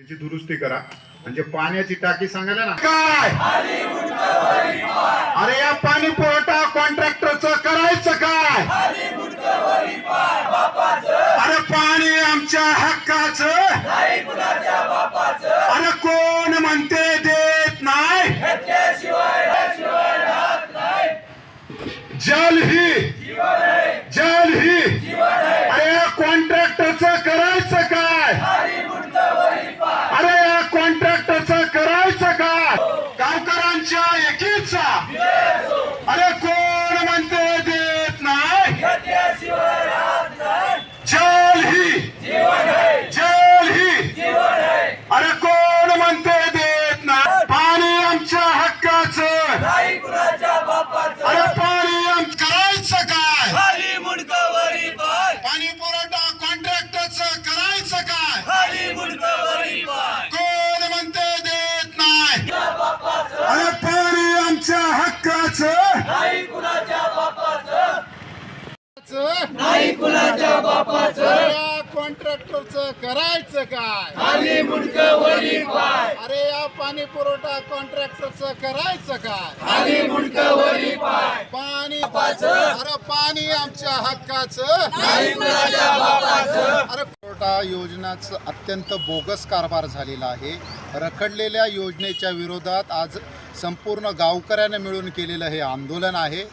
त्याची दुरुस्ती करा. म्हणजे पाण्याची टाकी सांगायला ना काय, अरे या पाणी पुरवठा कॉन्ट्रॅक्टरचं करायचं काय, अरे पाणी आमच्या हक्काचं, अरे कोण म्हणते देत नाही, जल ही जल ही, अरे या कॉन्ट्रॅक्टरचं करायचं काय, अरे या कॉन्ट्रॅक्टरचं करायचं काय, गावकऱ्यांच्या एकीचा, अरे कोण म्हणते देत नाही, जल ही जल ही, अरे कोण म्हणते देत नाही, पाणी आमच्या हक्काचं, अरे पाणी करायचं काय, पाणी पुरवठा कॉन्ट्रॅक्टरचं करायचं काय, कोण म्हणते देत नाही, अरे पाणी आमच्या हक्काचं, नाही कुणाच्या बापाचं, या कॉन्ट्रॅक्टरचं करायचं काय, खाली मुंडकं वरी पाय, अरे या पाणी पुरवठा कॉन्ट्रॅक्टरचं करायचं काय, खाली मुंडकं वरी पाय, पाणी बापाचं, अरे पाणी आमच्या हक्काचं, नाही कुणाच्या बापाचं. अरे पुरवठा योजनाचं अत्यंत बोगस कारभार झालेला आहे. रखडलेल्या योजनेच्या विरोधात आज संपूर्ण गावकऱ्याने मिळून केलेलं हे आंदोलन आहे.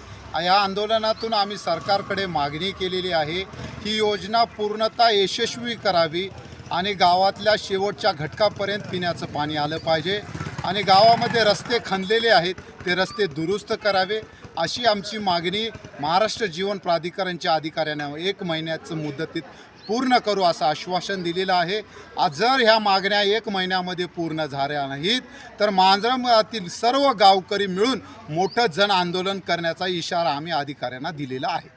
या आंदोलनातून आम्ही सरकारकडे मागणी केलेली आहे ही योजना पूर्णतः यशस्वी करावी आणि गावातल्या शेवटच्या घटकापर्यंत पिण्याचं पाणी आलं पाहिजे आणि गावामध्ये रस्ते खणलेले आहेत ते रस्ते दुरुस्त करावे अशी आमची मागणी महाराष्ट्र जीवन प्राधिकरणच्या अधिकाऱ्यांना 1 महिन्याचं मुदतीत पूर्ण करू असं आश्वासन दिलेलं आहे. आज जर ह्या मागण्या 1 महिन्यामध्ये पूर्ण झाल्या नाहीत तर मांजरातील सर्व गावकरी मिळून मोठं जन आंदोलन करण्याचा इशारा आम्ही अधिकाऱ्यांना दिलेला आहे.